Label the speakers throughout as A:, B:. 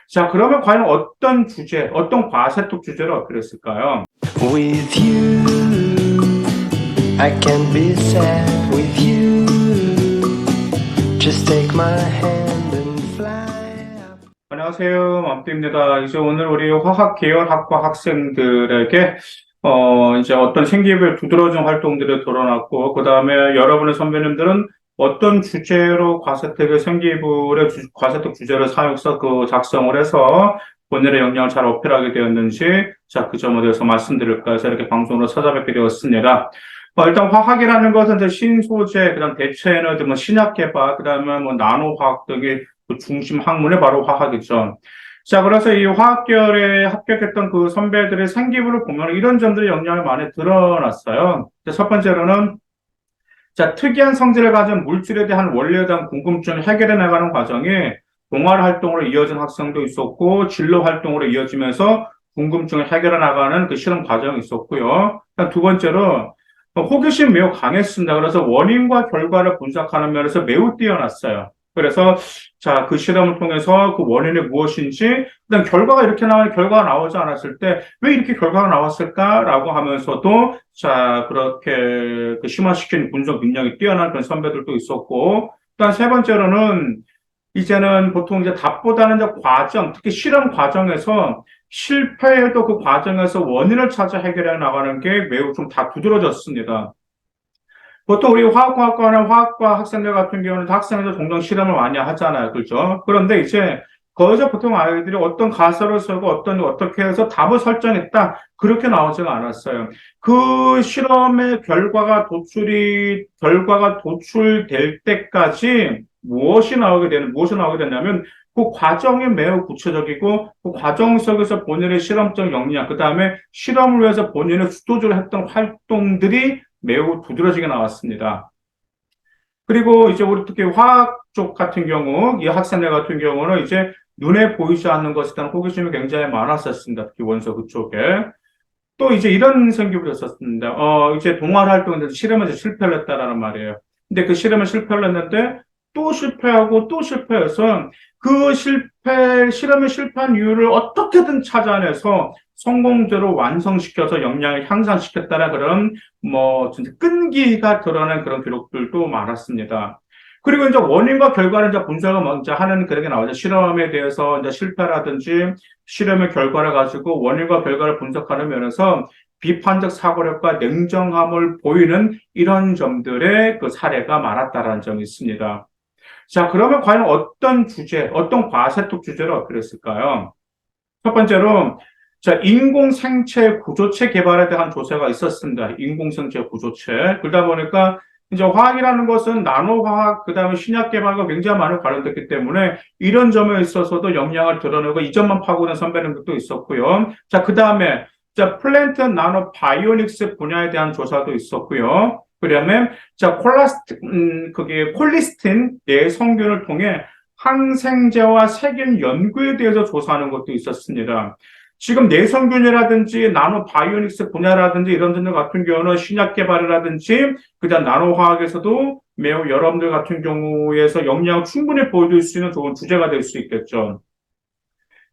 A: 자, 그러면 과연 어떤 주제, 어떤 과세톡 주제를 어필했을까요?
B: With you, I can be sad with you. Just take my hand and fly up.
A: 안녕하세요. 맘띠입니다. 이제 오늘 우리 화학 계열 학과 학생들에게 이제 어떤 생기부에 두드러진 활동들을 드러났고, 그 다음에 여러분의 선배님들은 어떤 주제로 과세특의 생기부의 과세특 주제를 사용해서 작성을 해서 본인의 역량을 잘 어필하게 되었는지, 자, 그 점에 대해서 말씀드릴까 해서 이렇게 방송으로 찾아뵙게 되었습니다. 일단 화학이라는 것은 이제 신소재, 그다음 대체 에너지, 신약 개발, 그다음에 나노화학 등이 그 중심 학문이 바로 화학이죠. 자, 그래서 이 화학계열에 합격했던 그 선배들의 생기부를 보면 이런 점들이 역량이 많이 드러났어요. 첫 번째로는, 자, 특이한 성질을 가진 물질에 대한 원리에 대한 궁금증을 해결해 나가는 과정이 동아리 활동으로 이어진 학생도 있었고, 진로 활동으로 이어지면서 궁금증을 해결해 나가는 그 실험 과정이 있었고요. 두 번째로, 호기심 매우 강했습니다. 그래서 원인과 결과를 분석하는 면에서 매우 뛰어났어요. 그래서 자, 그 실험을 통해서 그 원인이 무엇인지, 그다음 결과가 이렇게 나오는 결과가 나오지 않았을 때 왜 이렇게 결과가 나왔을까라고 하면서도 자, 그렇게 그 심화시키는 분석 능력이 뛰어난 그런 선배들도 있었고, 그다음 세 번째로는 이제는 보통 이제 답보다는 이제 과정, 특히 실험 과정에서 실패해도 그 과정에서 원인을 찾아 해결해 나가는 게 매우 좀 다 두드러졌습니다. 보통 우리 화학과나 화학과 학생들 같은 경우는 학생에서 종종 실험을 많이 하잖아요. 그렇죠? 그런데 이제 거기서 보통 아이들이 어떤 가설을 쓰고 어떻게 해서 답을 설정했다. 그렇게 나오지가 않았어요. 그 실험의 결과가 도출될 때까지 무엇이 나오게 되냐면 그 과정이 매우 구체적이고 그 과정 속에서 본인의 실험적 역량, 그 다음에 실험을 위해서 본인의 주도적으로 했던 활동들이 매우 두드러지게 나왔습니다. 그리고 이제 우리 특히 화학 쪽 같은 경우, 이 학생들 같은 경우는 이제 눈에 보이지 않는 것에 대한 호기심이 굉장히 많았었습니다. 특히 원서 그쪽에. 또 이제 이런 생각을 했었습니다. 이제 동아리 활동에서 실험에서 실패를 했다라는 말이에요. 근데 그 실험에 실패를 했는데 또 실패하고 또 실패해서 실험에 실패한 이유를 어떻게든 찾아내서 성공적으로 완성시켜서 역량을 향상시켰다라 그런 진짜 끈기가 드러난 그런 기록들도 많았습니다. 그리고 이제 원인과 결과를 이제 분석을 먼저 하는 그런 게 나오죠. 실험에 대해서 이제 실패라든지 실험의 결과를 가지고 원인과 결과를 분석하는 면에서 비판적 사고력과 냉정함을 보이는 이런 점들의 그 사례가 많았다라는 점이 있습니다. 자, 그러면 과연 어떤 주제, 어떤 과세톡 주제를 어필했을까요? 첫 번째로, 자, 인공생체 구조체 개발에 대한 조사가 있었습니다. 인공생체 구조체. 그러다 보니까 이제 화학이라는 것은 나노화학, 그 다음에 신약 개발과 굉장히 많이 관련됐기 때문에 이런 점에 있어서도 역량을 드러내고 이 점만 파고든 선배님들도 있었고요. 자, 그 다음에, 자, 플랜트 나노 바이오닉스 분야에 대한 조사도 있었고요. 그다음에 자 그게 콜리스틴 내성균을 통해 항생제와 세균 연구에 대해서 조사하는 것도 있었습니다. 지금 내성균이라든지 나노 바이오닉스 분야라든지 이런 분들 같은 경우는 신약 개발이라든지 그다음 나노화학에서도 매우 여러분들 같은 경우에서 역량을 충분히 보여줄 수 있는 좋은 주제가 될 수 있겠죠.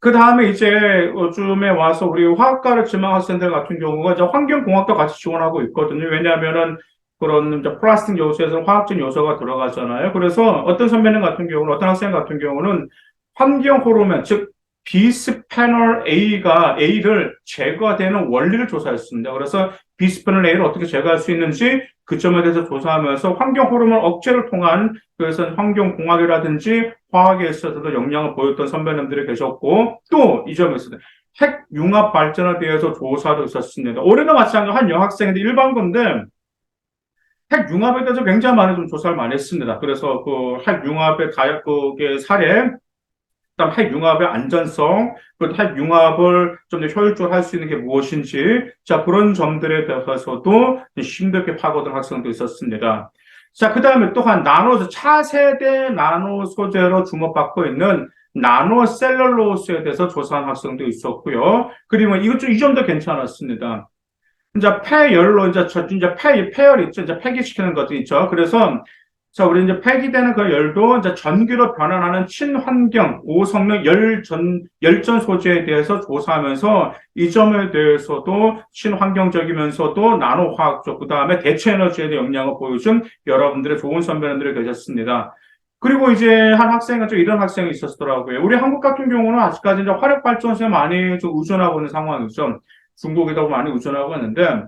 A: 그 다음에 이제 요즘에 와서 우리 화학과를 지망 학생들 같은 경우가 이제 환경공학도 같이 지원하고 있거든요. 왜냐하면은 그런 이제 플라스틱 요소에서 화학적 요소가 들어가잖아요. 그래서 어떤 선배님 같은 경우는, 어떤 학생 같은 경우는 환경 호르몬, 즉 비스페놀 A를 제거되는 원리를 조사했습니다. 그래서 비스페놀 A를 어떻게 제거할 수 있는지 그 점에 대해서 조사하면서 환경 호르몬 억제를 통한 그래서 환경공학이라든지 화학에 있어서도 역량을 보였던 선배님들이 계셨고 또 이 점에 있어서 핵 융합 발전에 대해서 조사도 있었습니다. 올해도 마찬가지로 한 여학생인데 일반 건데 핵 융합에 대해서 굉장히 많은 좀 조사를 많이 했습니다. 그래서 그 핵 융합의 그게 사례, 그다음 핵 융합의 안전성, 그리고 핵 융합을 좀 더 효율적으로 할 수 있는 게 무엇인지, 자, 그런 점들에 대해서도 힘들게 파고든 학생도 있었습니다. 자, 그 다음에 또한 차세대 나노 소재로 주목받고 있는 나노셀룰로스에 대해서 조사한 학생도 있었고요. 그리고 이 점도 괜찮았습니다. 이제 폐열로, 폐열 있죠. 이제 폐기시키는 것도 있죠. 그래서 자, 우리 이제 폐기되는 그 열도 이제 전기로 변환하는 친환경 고성능 열전 소재에 대해서 조사하면서 이 점에 대해서도 친환경적이면서도 나노화학적, 그 다음에 대체 에너지에 대한 역량을 보여준 여러분들의 좋은 선배님들이 계셨습니다. 그리고 이제 한 학생은 좀 이런 학생이 있었더라고요. 우리 한국 같은 경우는 아직까지 이제 화력 발전소에 많이 좀 의존하고 있는 상황이죠. 중국에도 많이 의존하고 있는데,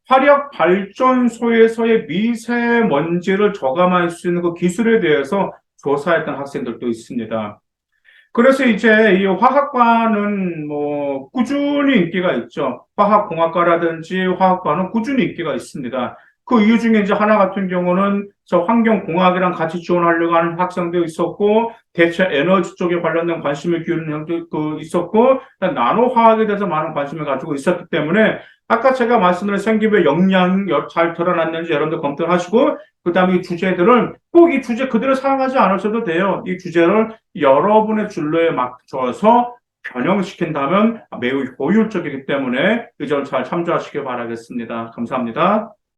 A: 화력 발전소에서의 미세먼지를 저감할 수 있는 그 기술에 대해서 조사했던 학생들도 있습니다. 그래서 이제 이 화학과는 뭐 꾸준히 인기가 있죠. 화학공학과라든지 화학과는 꾸준히 인기가 있습니다. 그 이유 중에 이제 하나 같은 경우는 저 환경공학이랑 같이 지원하려고 하는 학생도 있었고, 대체 에너지 쪽에 관련된 관심을 기울이는 형도 있었고, 나노화학에 대해서 많은 관심을 가지고 있었기 때문에 아까 제가 말씀드린 생기부의 역량 잘 드러났는지 여러분들 검토를 하시고, 그 다음에 이 주제들을 꼭 이 주제 그대로 사용하지 않으셔도 돼요. 이 주제를 여러분의 진로에 맞춰서 변형시킨다면 매우 효율적이기 때문에 이 점 잘 참조하시길 바라겠습니다. 감사합니다.